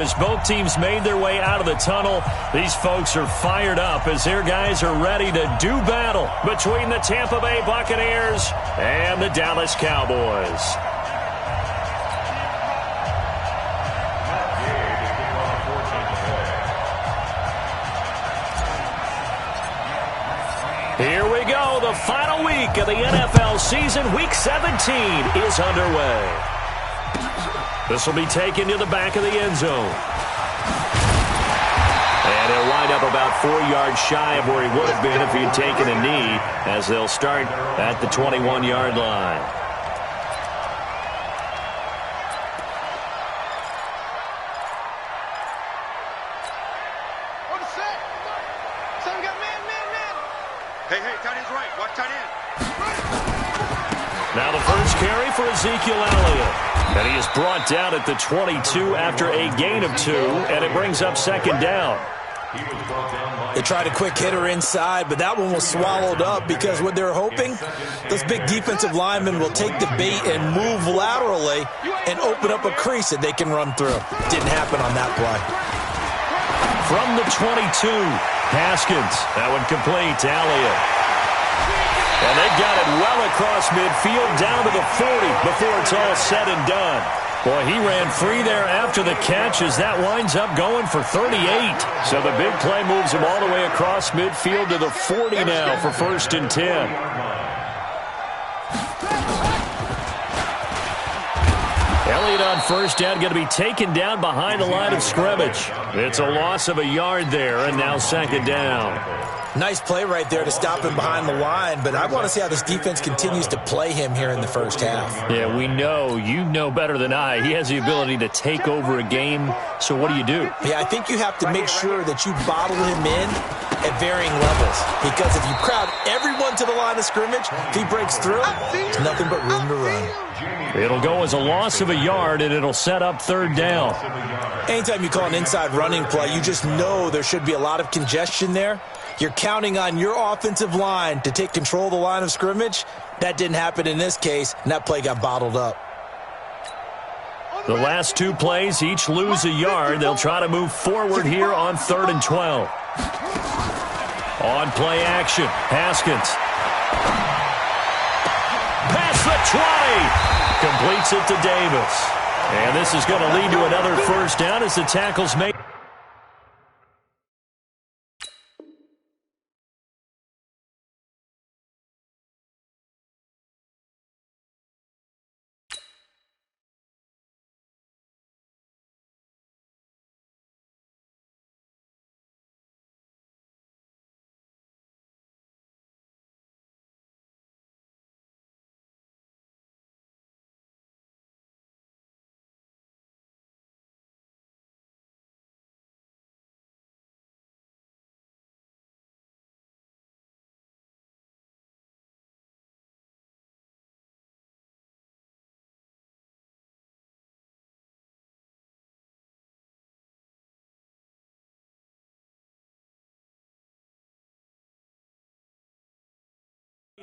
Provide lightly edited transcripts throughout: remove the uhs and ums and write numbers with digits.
As both teams made their way out of the tunnel, these folks are fired up as their guys are ready to do battle between the Tampa Bay Buccaneers and the Dallas Cowboys. Here we go. The final week of the NFL season. Week 17 is underway. This will be taken to the back of the end zone. And he'll wind up about 4 yards shy of where he would have been if he had taken a knee, as they'll start at the 21-yard line. Hey, tight end's right. Watch tight end. Now the first carry for Ezekiel Elliott. And he is brought down at the 22 after a gain of 2, and it brings up second down. They tried a quick hitter inside, but that one was swallowed up because what they're hoping, those big defensive linemen will take the bait and move laterally and open up a crease that they can run through. Didn't happen on that play. From the 22, Haskins. That one complete to Elliott. And they've got it well across midfield down to the 40 before it's all said and done. Boy, he ran free there after the catch as that winds up going for 38. So the big play moves him all the way across midfield to the 40 now for 1st and 10. Elliott on first down, going to be taken down behind the line of scrimmage. It's a loss of a yard there, and now second down. Nice play right there to stop him behind the line, but I want to see how this defense continues to play him here in the first half. Yeah, we know. You know better than I. He has the ability to take over a game, so what do you do? Yeah, I think you have to make sure that you bottle him in at varying levels, because if you crowd everyone to the line of scrimmage, if he breaks through, there's nothing but room to run. It'll go as a loss of a yard, and it'll set up third down. Anytime you call an inside running play, you just know there should be a lot of congestion there. You're counting on your offensive line to take control of the line of scrimmage. That didn't happen in this case, and that play got bottled up. The last 2 plays each lose a yard. They'll try to move forward here on 3rd and 12. On play action, Haskins. Past the 20. Completes it to Davis. And this is going to lead to another first down as the tackle's made.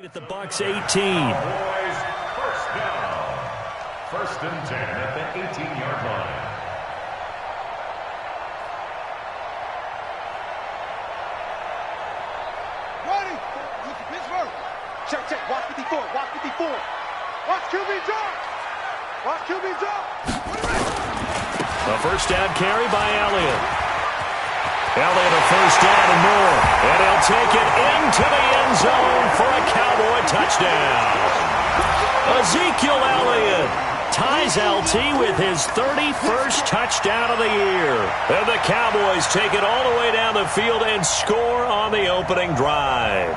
At the Bucs 18. Boys, first down. 1st and 10 at the 18-yard line. Ready. Look at Pittsburgh. Check. Watch 54. Watch 54. Watch QB drop. Watch QB drop. A first down carry by Elliott. Elliott a first down and more. And he'll take it into the end zone for a Cowboy touchdown. Ezekiel Elliott ties LT with his 31st touchdown of the year. And the Cowboys take it all the way down the field and score on the opening drive.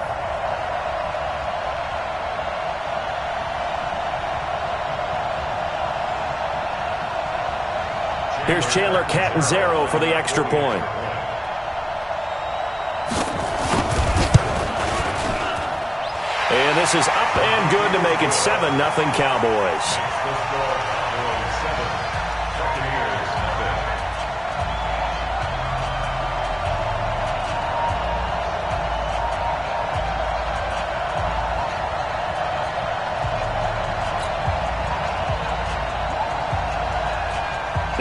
Here's Chandler Catanzaro for the extra point. And this is up and good to make it 7-0 Cowboys.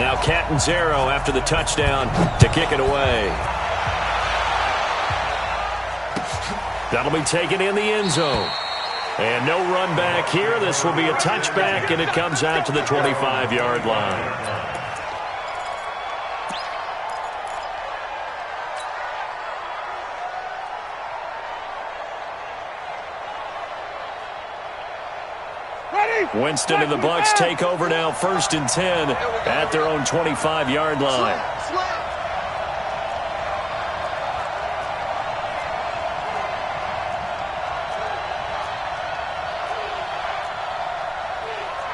Now Catanzaro after the touchdown to kick it away. That'll be taken in the end zone. And no run back here. This will be a touchback, and it comes out to the 25-yard line. Winston and the Bucs take over now, 1st and 10 at their own 25-yard line.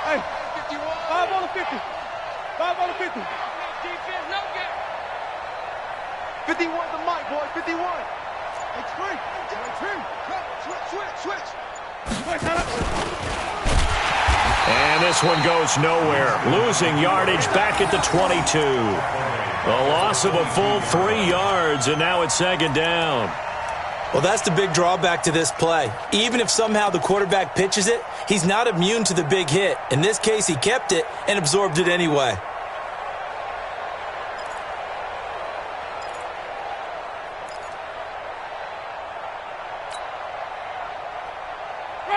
Hey, 5 on the 50. 5 on the 50. Defense, no gap. 51 the mic, boy. 51. Hey, switch. And this one goes nowhere. Losing yardage back at the 22. A loss of a full 3 yards, and now it's 2nd down. Well, that's the big drawback to this play. Even if somehow the quarterback pitches it, he's not immune to the big hit. In this case, he kept it and absorbed it anyway.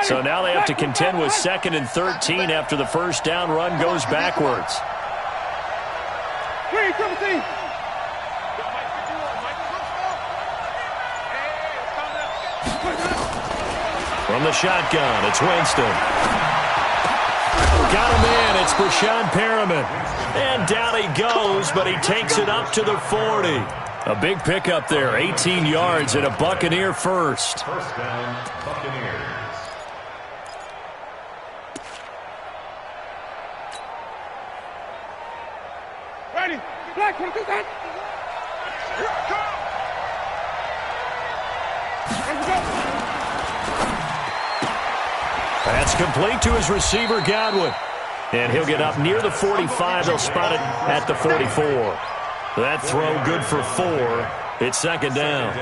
So now they have to contend with 2nd and 13 after the first down run goes backwards. From the shotgun, it's Winston. Got him in. It's Brashad Perriman. And down he goes, but he takes it up to the 40. A big pickup there, 18 yards and a Buccaneer first. First down, Buccaneers. Ready. Black, what is that? Here it comes. That's complete to his receiver, Godwin. And he'll get up near the 45. They'll spot it at the 44. That throw good for 4. It's 2nd down.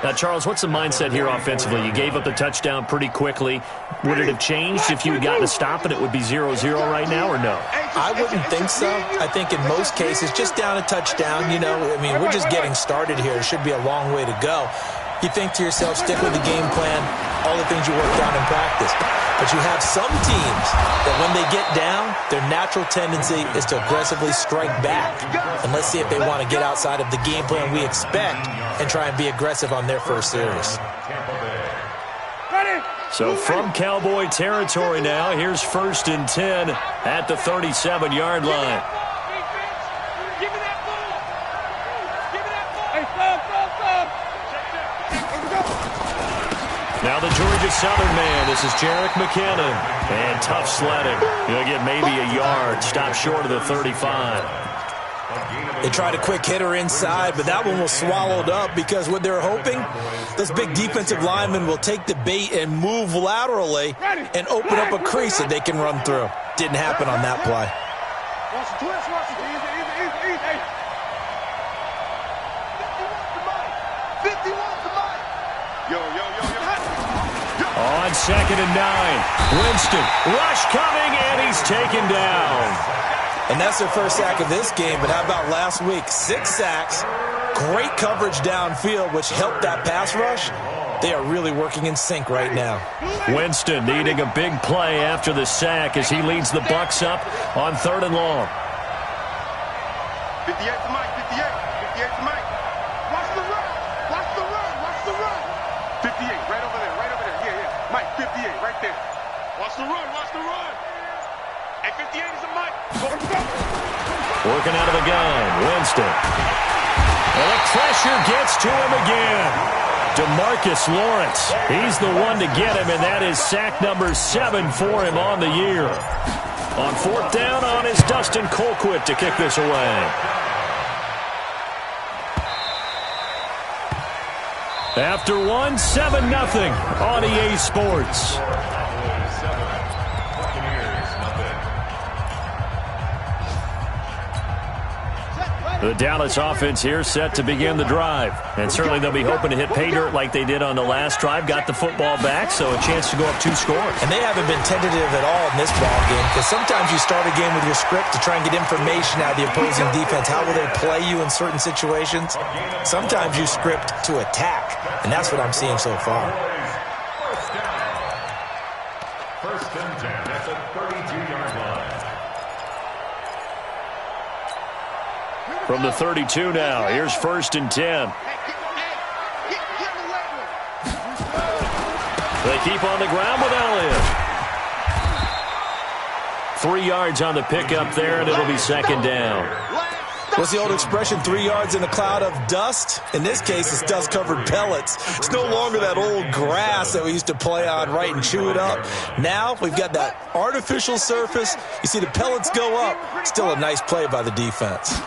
Now, Charles, what's the mindset here offensively? You gave up the touchdown pretty quickly. Would it have changed if you had gotten a stop and it would be 0-0 right now, or no? I wouldn't think so. I think in most cases, just down a touchdown, we're just getting started here. It should be a long way to go. You think to yourself, stick with the game plan, all the things you worked on in practice. But you have some teams that when they get down, their natural tendency is to aggressively strike back. And let's see if they want to get outside of the game plan we expect and try and be aggressive on their first series. So from Cowboy territory now, here's 1st and 10 at the 37-yard line. Give me that ball. Give me that ball. Hey, stop. Now the Georgia Southern man, this is Jerick McKinnon. And tough sledding. He'll get maybe a yard, stop short of the 35. They tried a quick hitter inside, but that one was swallowed up because what they're hoping, those big defensive linemen will take the bait and move laterally and open up a crease that they can run through. Didn't happen on that play. Watch the twist. Easy. 51 to Mike. Yo. On 2nd and 9, Winston, rush coming, and he's taken down. And that's their first sack of this game, but how about last week? 6 sacks, great coverage downfield, which helped that pass rush. They are really working in sync right now. Winston needing a big play after the sack as he leads the Bucs up on 3rd and long. 58 to Mike. 58 to Mike. Watch the run. 58, right over there. Yeah. Mike, 58, right there. Watch the run. And 58 is a Mike. Working out of the gun, Winston. And the pressure gets to him again. DeMarcus Lawrence, he's the one to get him, and that is sack number 7 for him on the year. On 4th down on is Dustin Colquitt to kick this away. After 1, 7-0 on EA Sports. The Dallas offense here set to begin the drive. And certainly they'll be hoping to hit pay dirt like they did on the last drive. Got the football back, so a chance to go up 2 scores. And they haven't been tentative at all in this ball game, because sometimes you start a game with your script to try and get information out of the opposing defense. How will they play you in certain situations? Sometimes you script to attack, and that's what I'm seeing so far. First and 10 at the 32-yard line. From the 32 now, here's first and 10. They keep on the ground with Elliott. 3 yards on the pickup there, and it'll be second down. What's the old expression, 3 yards in a cloud of dust? In this case, it's dust-covered pellets. It's no longer that old grass that we used to play on, right, and chew it up. Now we've got that artificial surface. You see the pellets go up. Still a nice play by the defense.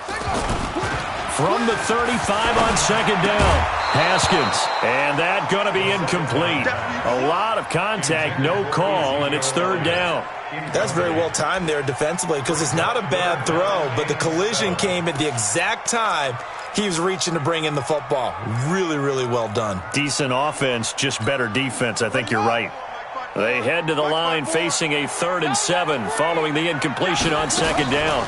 From the 35 on second down, Haskins. And that going to be incomplete. A lot of contact, no call, and it's third down. That's very well timed there defensively, because it's not a bad throw, but the collision came at the exact time he was reaching to bring in the football. Really, really well done. Decent offense, just better defense. I think you're right. They head to the line facing a 3rd and 7 following the incompletion on second down.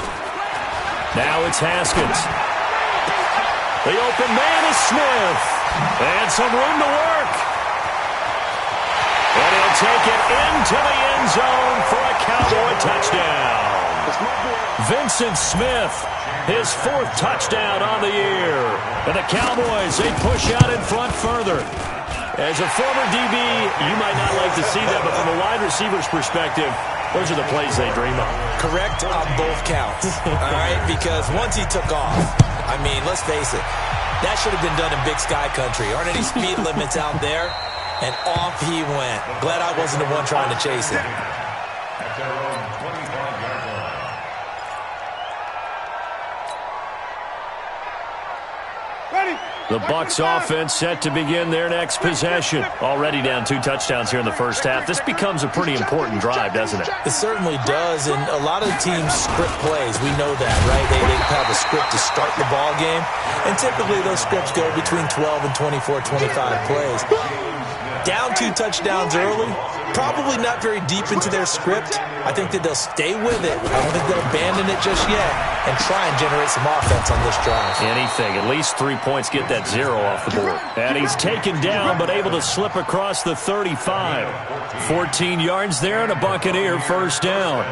Now it's Haskins. The open man is Smith. And some room to work. And he'll take it into the end zone for a Cowboy touchdown. Vincent Smith, his 4th touchdown on the year. And the Cowboys, they push out in front further. As a former DB, you might not like to see that, but from a wide receiver's perspective, those are the plays they dream of. Correct on both counts, all right? Because once he took off, I mean, let's face it, that should have been done in Big Sky Country. Aren't any speed limits out there? And off he went. Glad I wasn't the one trying to chase him. At their own 25-yard line. Ready. The Bucs offense set to begin their next possession. Already down 2 touchdowns here in the first half. This becomes a pretty important drive, doesn't it? It certainly does, and a lot of teams script plays. We know that, right? They have a script to start the ball game, and typically those scripts go between 12 and 24, 25 plays. Down 2 touchdowns early, probably not very deep into their script. I think that they'll stay with it. I don't think they'll abandon it just yet and try and generate some offense on this drive. Anything. At least 3 points, get that 0 off the board. And he's taken down, but able to slip across the 35. 14 yards there and a Buccaneer first down.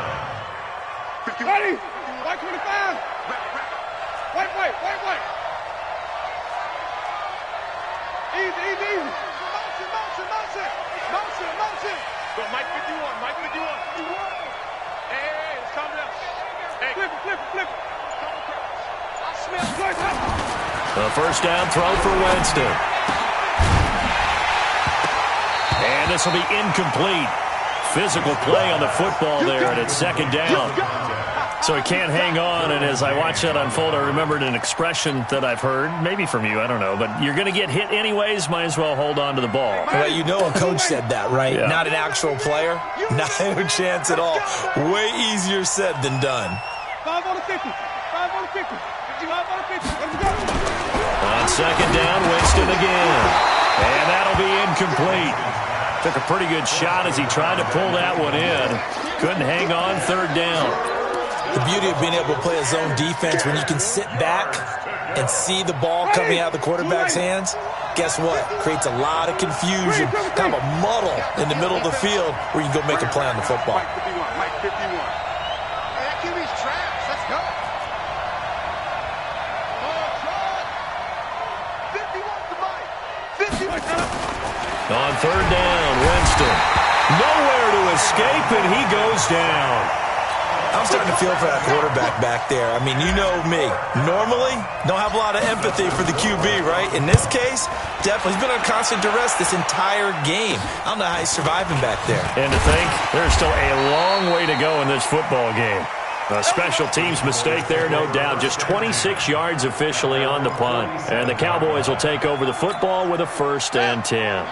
Ready. White 25. White. Easy. Motion. Go, Mike 51. Hey, it's coming up. Hey, flip it. The first down throw for Winston. And this will be incomplete. Physical play on the football there, and it's second down. So he can't hang on, and as I watch that unfold, I remembered an expression that I've heard, maybe from you, I don't know, but you're going to get hit anyways, might as well hold on to the ball. Well, you know a coach said that, right? Yeah. Not an actual player. Not a chance at all. Way easier said than done. 5 on the 50. 5 on the 50. 55 on the 50. Let's go. On second down, Winston again. And that'll be incomplete. Took a pretty good shot as he tried to pull that one in. Couldn't hang on, third down. The beauty of being able to play a zone defense when you can sit back and see the ball coming out of the quarterback's hands, guess what? Creates a lot of confusion, kind of a muddle in the middle of the field where you can go make a play on the football. Mike 51. Hey, that QB's trash. Let's go. Oh, 51 to Mike. 50. On third down, Winston. Nowhere to escape, and he goes down. I'm starting to feel for that quarterback back there. I mean, you know me. Normally, don't have a lot of empathy for the QB, right? In this case, definitely. He's been on constant duress this entire game. I don't know how he's surviving back there. And to think, there's still a long way to go in this football game. A special teams mistake there, no doubt. Just 26 yards officially on the punt. And the Cowboys will take over the football with a 1st and 10.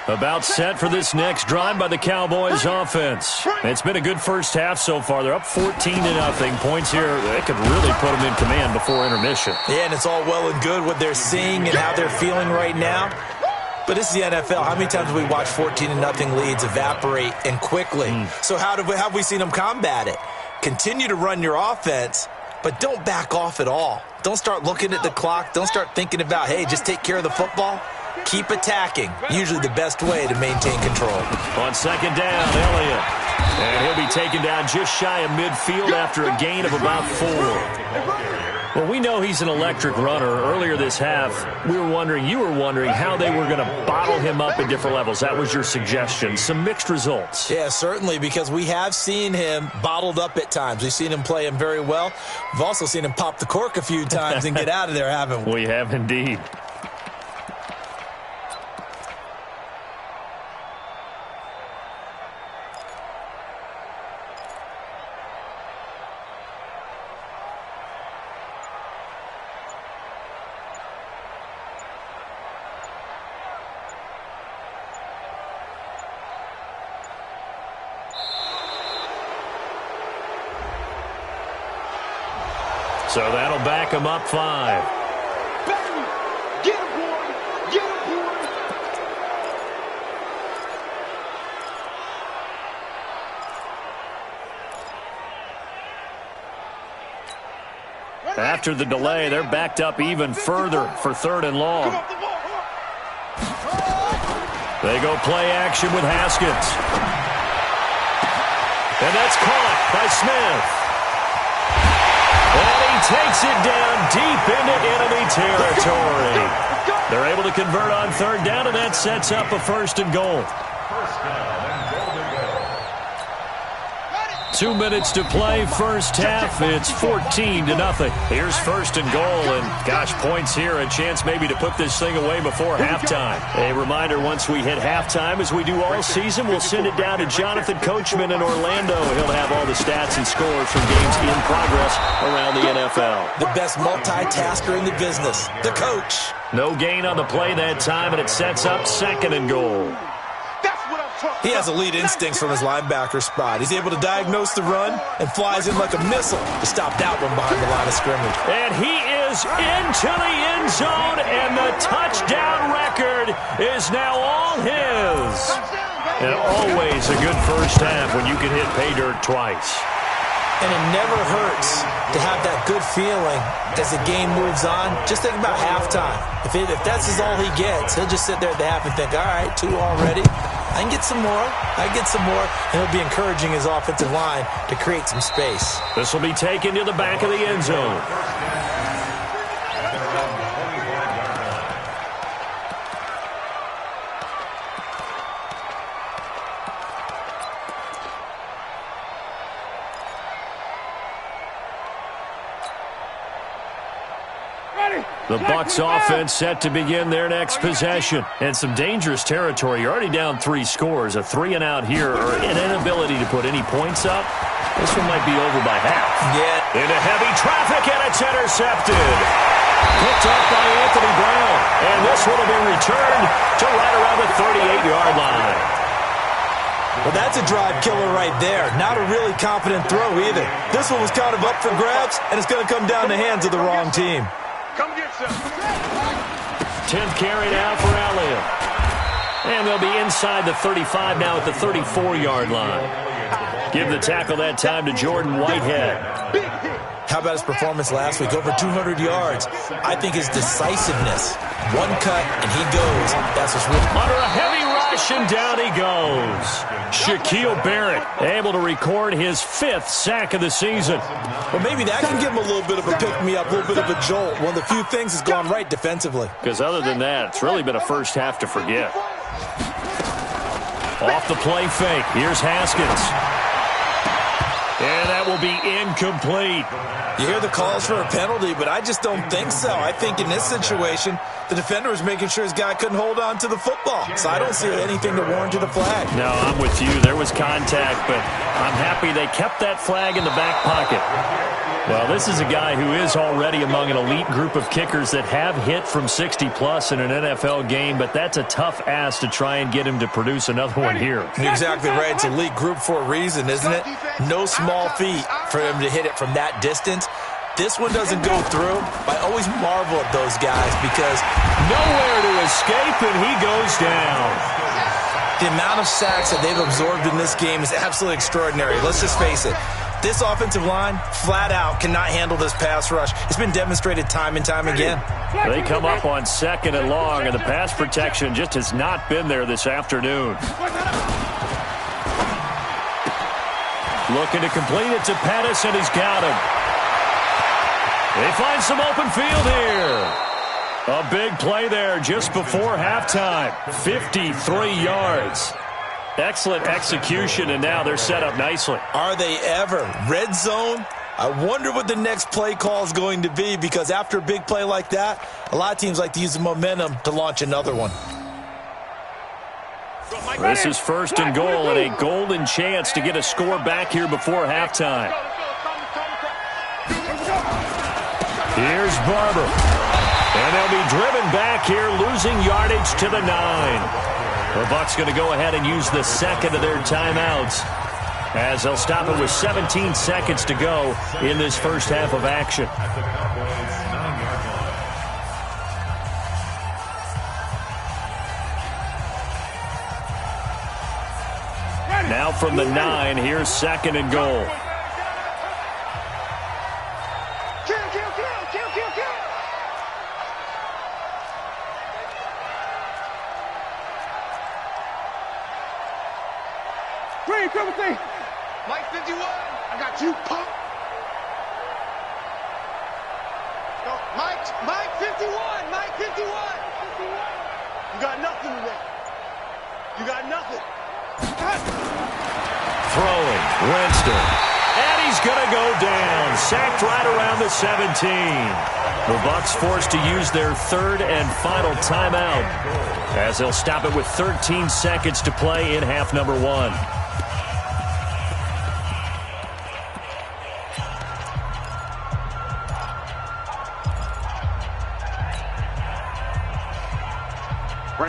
About set for this next drive by the Cowboys offense. It's been a good first half so far. They're up 14-0. Points here, they could really put them in command before intermission. Yeah, and it's all well and good what they're seeing and how they're feeling right now. But this is the NFL. How many times have we watched 14-0 leads evaporate and quickly? So how have we seen them combat it? Continue to run your offense, but don't back off at all. Don't start looking at the clock. Don't start thinking about, hey, just take care of the football. Keep attacking. Usually the best way to maintain control. On second down, Elliott. And he'll be taken down just shy of midfield after a gain of about 4. Well, we know he's an electric runner. Earlier this half, you were wondering how they were going to bottle him up at different levels. That was your suggestion. Some mixed results. Yeah, certainly, because we have seen him bottled up at times. We've seen him play him very well. We've also seen him pop the cork a few times and get out of there, haven't we? We have indeed. So that'll back him up 5. Get him, boy! Get him, boy! After the delay, they're backed up even further for 3rd and long. They go play action with Haskins. And that's caught by Smith. And he takes it down deep into enemy territory. They're able to convert on 3rd down, and that sets up a 1st and goal. 2 minutes to play, first half. It's 14-0. Here's 1st and goal, and gosh, points here. A chance maybe to put this thing away before halftime. A reminder, once we hit halftime, as we do all season, we'll send it down to Jonathan Coachman in Orlando. He'll have all the stats and scores from games in progress around the NFL. The best multitasker in the business, the coach. No gain on the play that time, and it sets up 2nd and goal. He has elite instincts from his linebacker spot. He's able to diagnose the run and flies in like a missile to stop that one behind the line of scrimmage. And he is into the end zone, and the touchdown record is now all his. And always a good first half when you can hit pay dirt twice. And it never hurts to have that good feeling as the game moves on. Just think about halftime. If that's all he gets, he'll just sit there at the half and think, all right, 2 already. I can get some more. And he'll be encouraging his offensive line to create some space. This will be taken to the back of the end zone. The Bucs offense set to begin their next possession. And some dangerous territory. You're already down 3 scores. A 3-and-out here, or an inability to put any points up. This one might be over by half. Yeah. Into heavy traffic, and it's intercepted. Picked up by Anthony Brown. And this one will be returned to right around the 38-yard line. Well, that's a drive killer right there. Not a really confident throw either. This one was kind of up for grabs, and it's going to come down the hands of the wrong team. Come get some. 10th carry now for Elliott. And they'll be inside the 35 now at the 34-yard line. Give the tackle that time to Jordan Whitehead. How about his performance last week? Over 200 yards. I think his decisiveness. One cut, and he goes. That's what's really... Under a heavy rush, and down he goes. Shaquille Barrett able to record his 5th sack of the season. Well, maybe that can give him a little bit of a pick-me-up, a little bit of a jolt. One of the few things has gone right defensively. Because other than that, it's really been a first half to forget. Off the play fake. Here's Haskins. And that will be incomplete. You hear the calls for a penalty, but I just don't think so. I think in this situation, the defender was making sure his guy couldn't hold on to the football. So I don't see anything to warrant a flag. No, I'm with you. There was contact, but I'm happy they kept that flag in the back pocket. Well, this is a guy who is already among an elite group of kickers that have hit from 60-plus in an NFL game, but that's a tough ask to try and get him to produce another one here. You're exactly right. It's elite group for a reason, isn't it? No small feat for him to hit it from that distance. This one doesn't go through. I always marvel at those guys because nowhere to escape, and he goes down. The amount of sacks that they've absorbed in this game is absolutely extraordinary. Let's just face it. This offensive line, flat out, cannot handle this pass rush. It's been demonstrated time and time again. They come up on 2nd and long, and the pass protection just has not been there this afternoon. Looking to complete it to Pettis, and he's got him. They find some open field here. A big play there just before halftime. 53 yards. Excellent execution, and now they're set up nicely. Are they ever? Red zone? I wonder what the next play call is going to be, because after a big play like that, a lot of teams like to use the momentum to launch another one. This is 1st and goal, and a golden chance to get a score back here before halftime. Here's Barber. And they'll be driven back here, losing yardage to the 9. The Bucs going to go ahead and use the second of their timeouts as they'll stop it with 17 seconds to go in this first half of action. Now from the 9, here's 2nd and goal. Mike 51, I got you, punk. No, Mike 51, Mike 51. You got nothing today. You got nothing. Throwing, Winston. And he's going to go down. Sacked right around the 17. The Bucs forced to use their 3rd and final timeout as they'll stop it with 13 seconds to play in half number 1.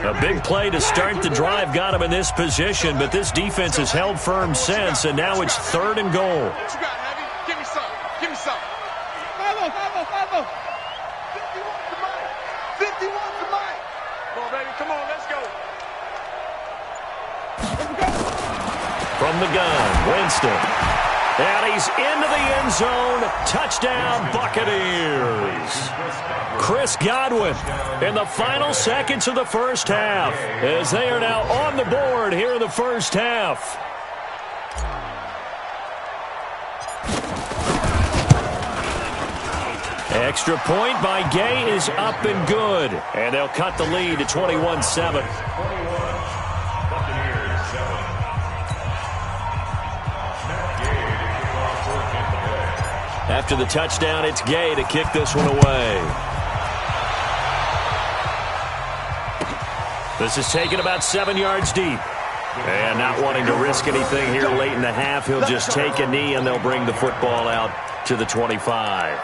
A big play to start the drive got him in this position, but this defense has held firm since, and now it's 3rd and goal. What you got, Heavy? Give me some. Give me some. 51 to Mike. 51 to Mike. Come on, baby. Come on, let's go. From the gun, Winston. And he's into the end zone. Touchdown, Buccaneers. Chris Godwin in the final seconds of the first half as they are now on the board here in the first half. Extra point by Gay is up and good. And they'll cut the lead to 21-7. After the touchdown, it's Gay to kick this one away. This is taken about 7 yards deep. And not wanting to risk anything here late in the half, he'll just take a knee and they'll bring the football out to the 25.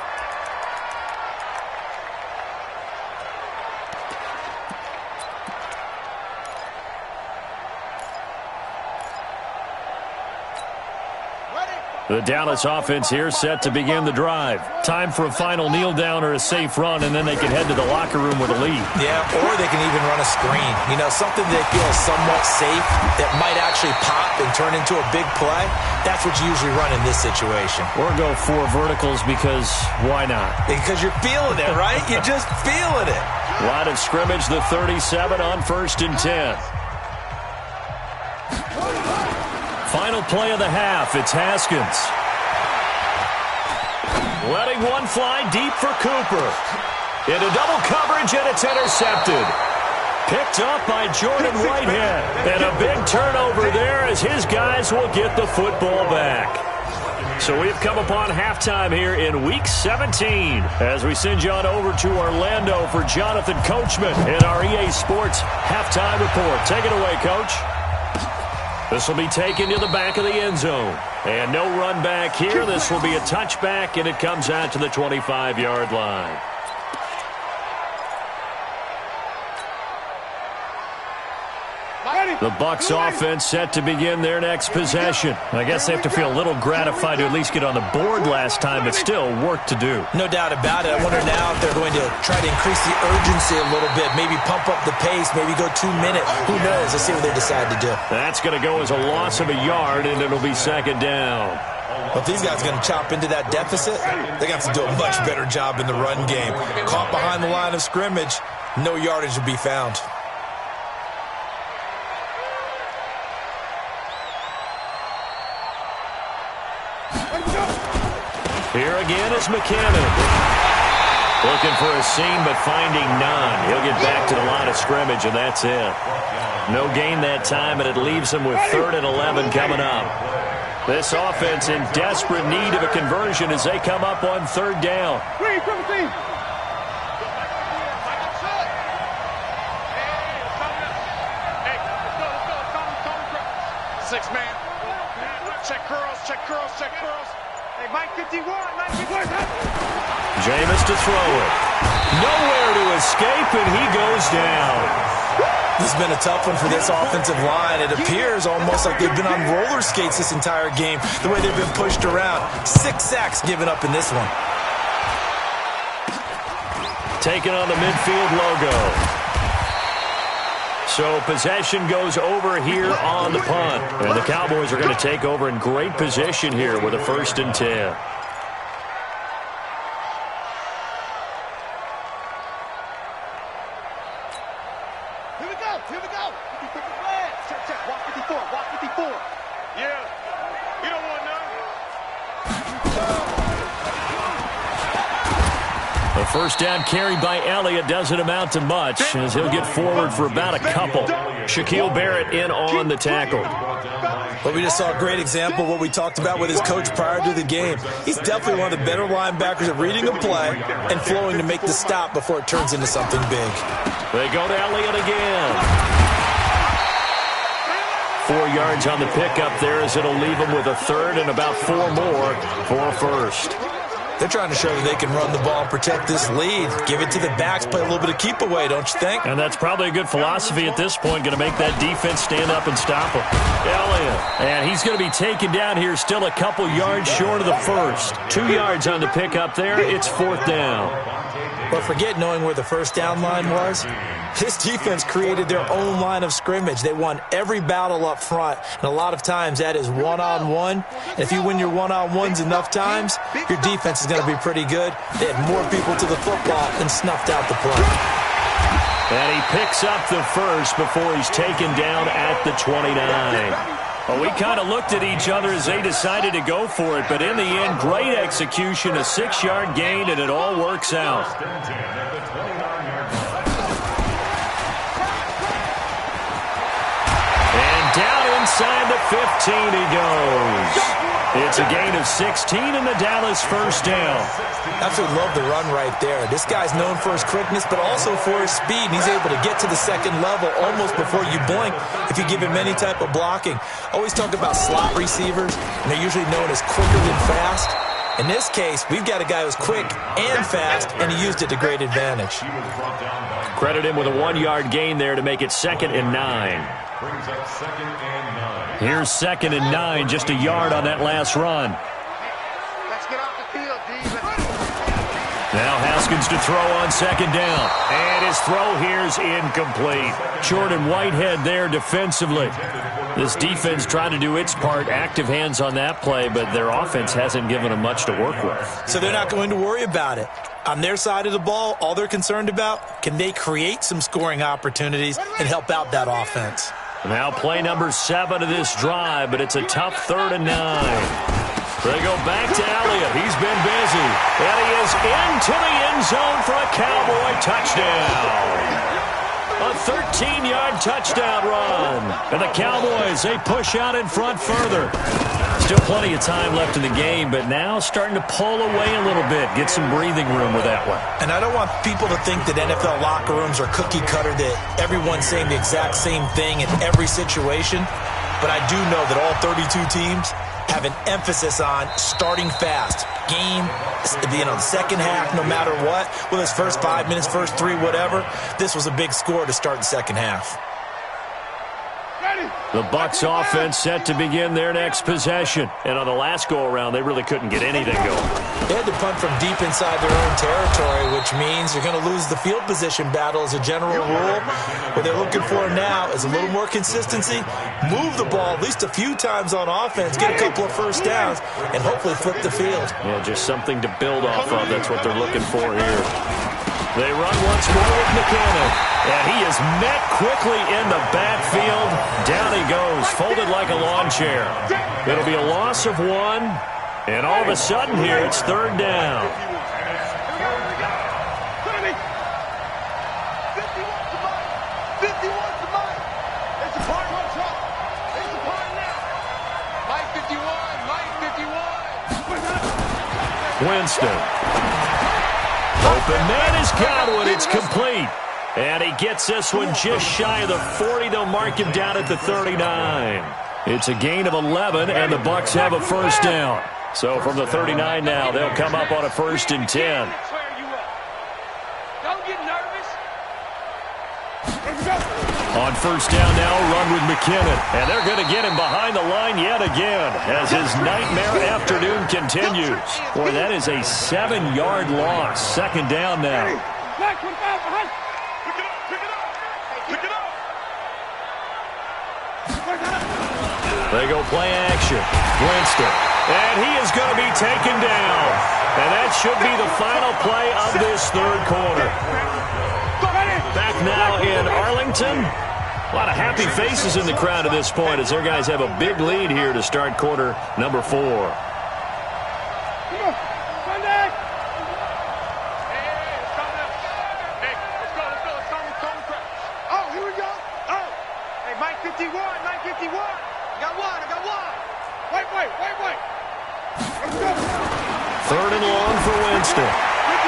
The Dallas offense here set to begin the drive. Time for a final kneel down or a safe run, and then they can head to the locker room with a lead. Yeah, or they can even run a screen. You know, something they feel somewhat safe that might actually pop and turn into a big play. That's what you usually run in this situation. Or go 4 verticals because why not? Because you're feeling it, right? You're just feeling it. Line of scrimmage, the 37 on 1st and 10. Final play of the half, it's Haskins. Letting one fly deep for Cooper. Into double coverage, and it's intercepted. Picked up by Jordan Whitehead. And a big turnover there as his guys will get the football back. So we've come upon halftime here in Week 17 as we send you on over to Orlando for Jonathan Coachman in our EA Sports Halftime Report. Take it away, Coach. This will be taken to the back of the end zone. And no run back here. This will be a touchback, and it comes out to the 25-yard line. The Bucs offense set to begin their next possession. I guess they have to feel a little gratified to at least get on the board last time, but still work to do. No doubt about it. I wonder now if they're going to try to increase the urgency a little bit, maybe pump up the pace, maybe go 2 minutes. Who knows? Let's see what they decide to do. That's going to go as a loss of a yard, and it'll be second down. Well, if these guys are going to chop into that deficit, they're going to have to do a much better job in the run game. Caught behind the line of scrimmage, no yardage will be found. Here again is McKinnon. Looking for a seam, but finding none. He'll get back to the line of scrimmage, and that's it. No gain that time, and it leaves him with 3rd and 11 coming up. This offense in desperate need of a conversion as they come up on 3rd down. Six-man. Check curls, check curls, check curls. Hey, Mike 51, Mike 51. Jameis to throw it. Nowhere to escape, and he goes down. This has been a tough one for this offensive line. It appears almost like they've been on roller skates this entire game, the way they've been pushed around. 6 sacks given up in this one. Taking on the midfield logo. So possession goes over here on the punt. And the Cowboys are going to take over in great position here with a 1st and 10. Here we go, here we go. 54 flag. Check, check, walk 54, walk 54. Yeah, you don't want none. The 1st down carry by Elliott doesn't amount to much as he'll get forward for about a couple. Shaquille Barrett in on the tackle. Well, we just saw a great example of what we talked about with his coach prior to the game. He's definitely one of the better linebackers at reading a play and flowing to make the stop before it turns into something big. They go to Elliott again. 4 yards on the pickup there as it'll leave him with a 3rd and about 4 more for a 1st. They're trying to show that they can run the ball and protect this lead. Give it to the backs, play a little bit of keep away, don't you think? And that's probably a good philosophy at this point, going to make that defense stand up and stop him. Elliott. And he's going to be taken down here still a couple yards short of the 1st. 2 yards on the pickup there. It's 4th down. But forget knowing where the 1st down line was. This defense created their own line of scrimmage. They won every battle up front, and a lot of times that is one-on-one. And if you win your one-on-ones enough times, your defense is going to be pretty good. They had more people to the football and snuffed out the play. And he picks up the 1st before he's taken down at the 29. Well, we kind of looked at each other as they decided to go for it, but in the end, great execution, a 6-yard gain, and it all works out. Down inside the 15 he goes. It's a gain of 16 and the Dallas 1st down. Absolutely love the run right there. This guy's known for his quickness, but also for his speed. He's able to get to the 2nd level almost before you blink if you give him any type of blocking. Always talk about slot receivers, and they're usually known as quicker than fast. In this case, we've got a guy who's quick and fast, and he used it to great advantage. Credit him with a 1-yard gain there to make it 2nd and 9. Brings up 2nd and 9. Here's 2nd and 9, just a yard on that last run. Let's get off the field, D. Now Haskins to throw on 2nd down. And his throw here's incomplete. Jordan Whitehead there defensively. This defense trying to do its part, active hands on that play, but their offense hasn't given them much to work with. So they're not going to worry about it. On their side of the ball, all they're concerned about, can they create some scoring opportunities and help out that offense? Now play number 7 of this drive, but it's a tough 3rd and 9. They go back to Elliott. He's been busy. And he is into the end zone for a Cowboy touchdown. A 13-yard touchdown run. And the Cowboys, they push out in front further. Still plenty of time left in the game, but now starting to pull away a little bit, get some breathing room with that one. And I don't want people to think that NFL locker rooms are cookie cutter, that everyone's saying the exact same thing in every situation. but I do know that all 32 teams have an emphasis on starting fast. The second half, no matter what, whether it's first 5 minutes, first 3, whatever, this was a big score to start the second half. The Bucs offense set to begin their next possession. And on the last go-around, they really couldn't get anything going. They had to punt from deep inside their own territory, which means you're going to lose the field position battle as a general rule. What they're looking for now is a little more consistency, move the ball at least a few times on offense, get a couple of first downs, and hopefully flip the field. Yeah, just something to build off of. That's what they're looking for here. They run once more with McKinnon. And he is met quickly in the backfield. Down he goes, folded like a lawn chair. It'll be a loss of 1. And all of a sudden here, it's third down. Winston. Open man is Godwin. It's complete. And he gets this one just shy of the 40. They'll mark him down at the 39. It's a gain of 11, and the Bucs have a first down. So from the 39 now, they'll come up on a 1st and 10. Don't get nervous. On first down now, run with McKinnon. And they're going to get him behind the line yet again as his nightmare afternoon continues. Boy, that is a 7-yard loss. Second down now. They go play action. Winston. And he is going to be taken down. And that should be the final play of this third quarter. Back now in Arlington. A lot of happy faces in the crowd at this point as their guys have a big lead here to start quarter number 4. Third and long for Winston.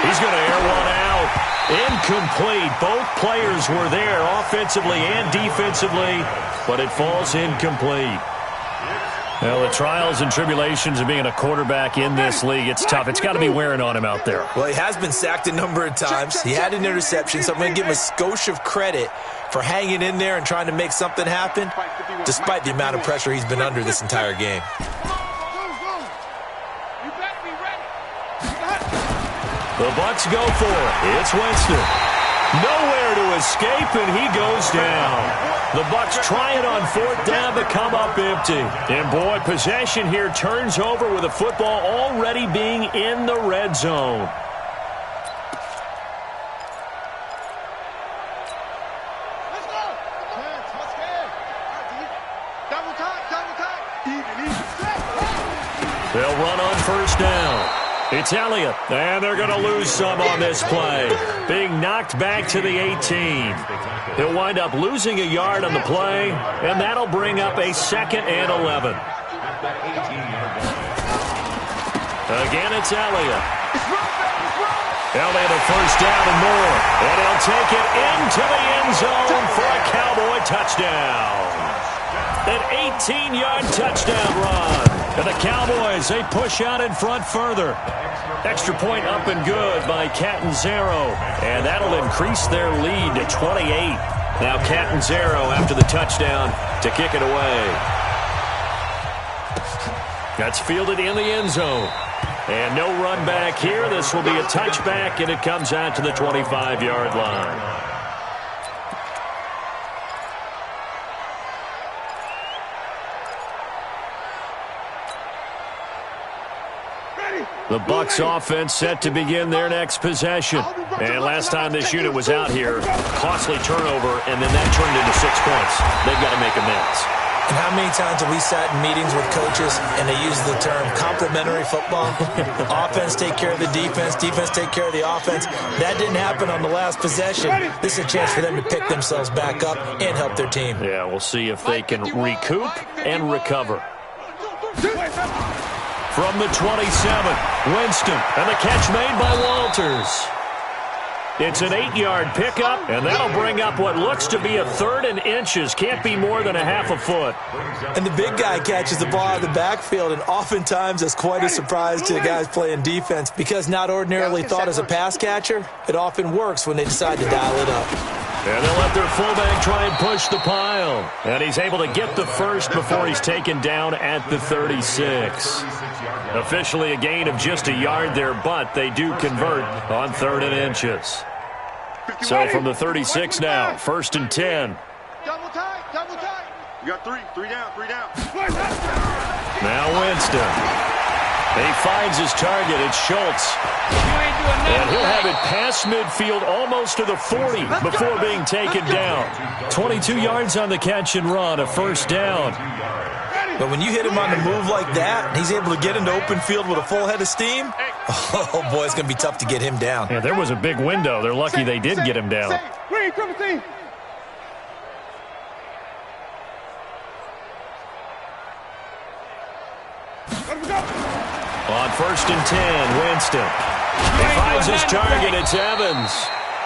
He's going to air one out. Incomplete. Both players were there offensively and defensively, but it falls incomplete. Well, the trials and tribulations of being a quarterback in this league, it's tough. It's got to be wearing on him out there. Well, he has been sacked a number of times. He had an interception, so I'm going to give him a skosh of credit for hanging in there and trying to make something happen, despite the amount of pressure he's been under this entire game. The Bucs go for it. It's Winston. Nowhere to escape, and he goes down. The Bucs try it on 4th down to come up empty. And, boy, possession here turns over with the football already being in the red zone. They'll run on first down. It's Elliott, and they're going to lose some on this play. Being knocked back to the 18. He'll wind up losing a yard on the play, and that'll bring up a 2nd and 11. Again, it's Elliott. Elliott a first down and more, and he'll take it into the end zone for a Cowboy touchdown. An 18-yard touchdown run. And the Cowboys, they push out in front further. Extra point up and good by Catanzaro. And that'll increase their lead to 28. Now Catanzaro after the touchdown to kick it away. That's fielded in the end zone. And no run back here. This will be a touchback, and it comes out to the 25-yard line. The Bucs offense set to begin their next possession. And last time this unit was out here, costly turnover, and then that turned into 6 points. They've got to make amends. And how many times have we sat in meetings with coaches and they use the term complementary football? Offense take care of the defense, defense take care of the offense. That didn't happen on the last possession. This is a chance for them to pick themselves back up and help their team. Yeah, we'll see if they can recoup and recover. From the 27, Winston, and the catch made by Walters. It's an 8-yard pickup, and that'll bring up what looks to be a 3rd and inches. Can't be more than a half a foot. And the big guy catches the ball out of the backfield, and oftentimes it's quite a surprise to the guys playing defense because not ordinarily thought as a pass catcher, it often works when they decide to dial it up. And they'll let their fullback try and push the pile. And he's able to get the first before he's taken down at the 36. Officially a gain of just a yard there, but they do convert on 3rd and inches. So from the 36 now, 1st and 10. Double tight, double tight. You got three down. Now Winston. He finds his target. It's Schultz. And he'll have it past midfield almost to the 40 before being taken down. 22 yards on the catch and run, a 1st down. But when you hit him on the move like that, he's able to get into open field with a full head of steam, oh, boy, it's going to be tough to get him down. Yeah, there was a big window. They're lucky they did get him down. Green, triple team. On 1st and 10, Winston. He finds his target. It's Evans.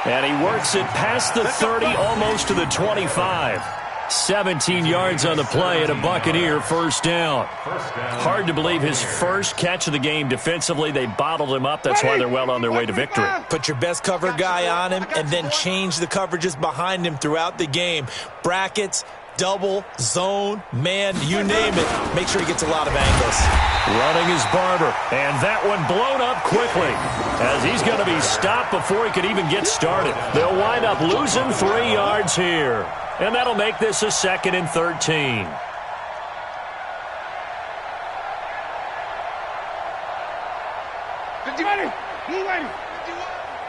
And he works it past the 30, almost to the 25. 17 yards on the play and a Buccaneer 1st down. Hard to believe his first catch of the game defensively. They bottled him up. That's why they're well on their way to victory. Put your best cover guy on him and then change the coverages behind him throughout the game. Brackets, double, zone, man, you name it. Make sure he gets a lot of angles. Running is Barber, and that one blown up quickly as he's going to be stopped before he could even get started. They'll wind up losing 3 yards here, and that'll make this a 2nd and 13.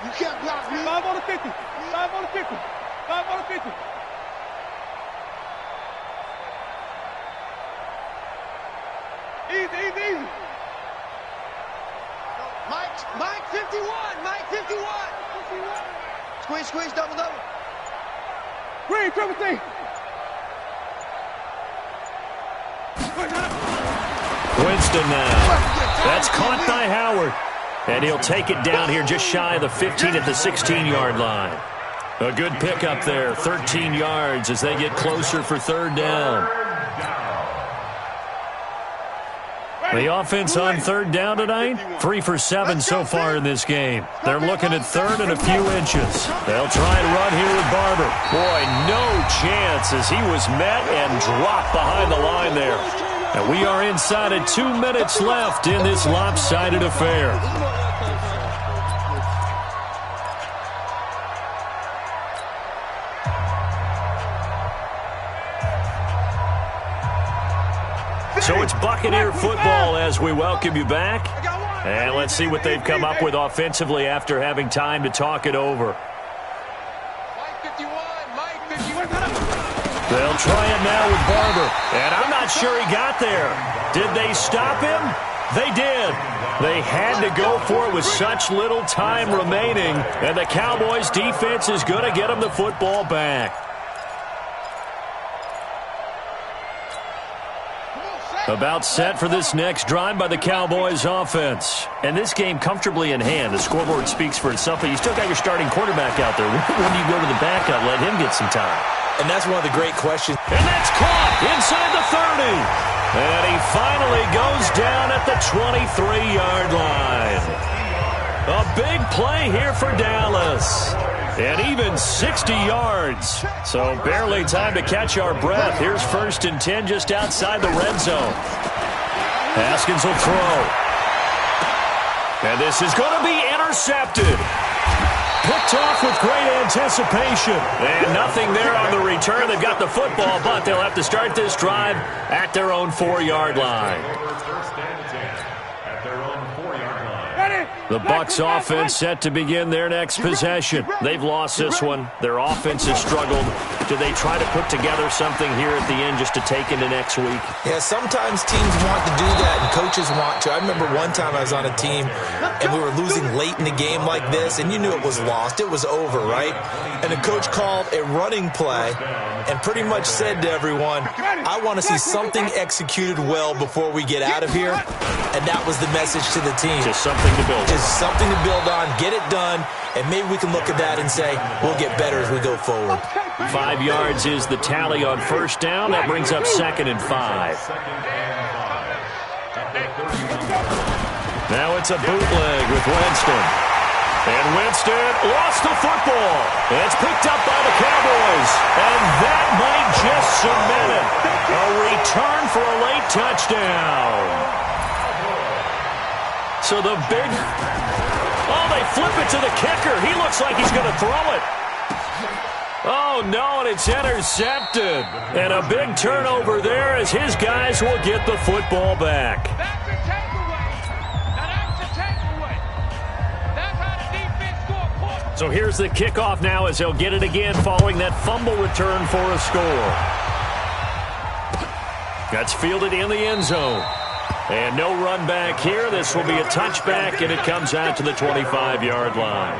You can't block me. 5 on the 50. 5 on the 50. 5 on the 50. Easy. Mike 51. Mike 51. Squeeze, double. Green, triple team. Winston now. That's caught by Howard. And he'll take it down here just shy of the 15 at the 16-yard line. A good pickup there, 13 yards as they get closer for 3rd down. The offense on 3rd down tonight, 3 for 7 so far in this game. They're looking at 3rd and a few inches. They'll try and run here with Barber. Boy, no chance as he was met and dropped behind the line there. And we are inside of 2 minutes left in this lopsided affair. So it's Buccaneer football as we welcome you back. And let's see what they've come up with offensively after having time to talk it over. They'll try it now with Barber. And I'm not sure he got there. Did they stop him? They did. They had to go for it with such little time remaining. And the Cowboys defense is going to get them the football back. About set for this next drive by the Cowboys offense. And this game comfortably in hand. The scoreboard speaks for itself, but you still got your starting quarterback out there. When do you go to the backup, let him get some time? And that's one of the great questions. And that's caught inside the 30. And he finally goes down at the 23-yard line. A big play here for Dallas. And even 60 yards. So barely time to catch our breath. Here's 1st and 10 just outside the red zone. Haskins will throw. And this is going to be intercepted. Picked off with great anticipation. And nothing there on the return. They've got the football, but they'll have to start this drive at their own 4-yard line. The Bucs offense set to begin their next possession. They've lost this one. Their offense has struggled. Do they try to put together something here at the end just to take into next week? Yeah, sometimes teams want to do that and coaches want to. I remember one time I was on a team and we were losing late in the game like this and you knew it was lost. It was over, right? And the coach called a running play and pretty much said to everyone, I want to see something executed well before we get out of here. And that was the message to the team. Just something to build on. Just something to build on. Get it done. and maybe we can look at that and say we'll get better as we go forward. 5 yards is the tally on first down. That brings up 2nd and 5. Now it's a bootleg with Winston. And Winston lost the football. It's picked up by the Cowboys. And that might just cement it. A return for a late touchdown. So the big... Oh, they flip it to the kicker. He looks like he's going to throw it. Oh, no, and it's intercepted. And a big turnover there as his guys will get the football back. That's a takeaway. Now that's a takeaway. That's how the defense scored points. So here's the kickoff now as they'll get it again following that fumble return for a score. That's fielded in the end zone. And no run back here. This will be a touchback, and it comes out to the 25-yard line.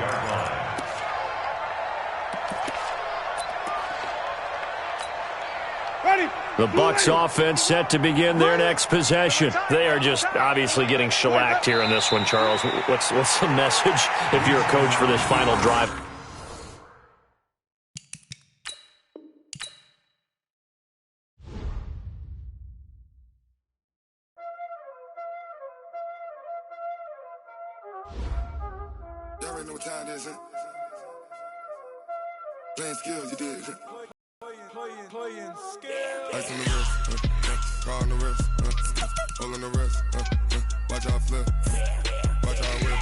The Bucs offense set to begin their next possession. They are just obviously getting shellacked here in this one, Charles. What's the message if you're a coach for this final drive? Y'all already know what time it is, huh? Playing skills, you did. Playing skills. Ice on the wrist, car on the wrist, hole in the wrist, watch out flip, watch out whip,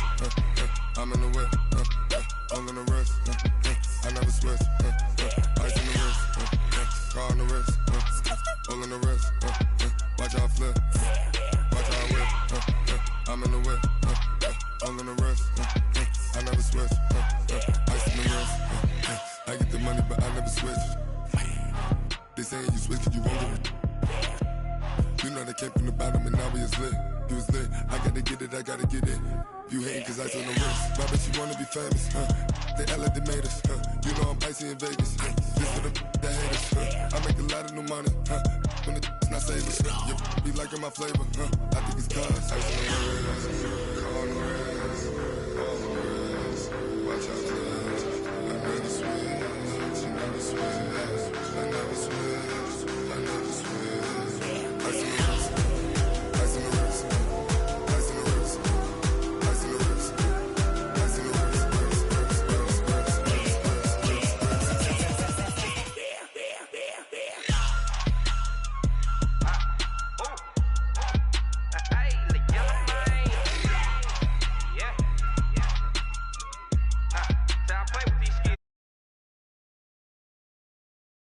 I'm in the whip, hole in the wrist, I never switch, ice on the wrist, car on the wrist, hole in the wrist, watch out flip, watch out whip, I'm in the whip, hole in the wrist, I never switch, ice on the wrist, I get the money but I never switch. They saying you switch cause you won't get it. You know they came from the bottom and now we is lit. You was lit, I gotta get it, I gotta get it. You hating cause I told them wrist. But I bet you wanna be famous, They act like they made us, You know I'm icy in Vegas, This for the that hate us, I make a lot of new money, When it's not savers, You be liking my flavor, I think it's cause ice on the wrist, car on the wrist, watch out to the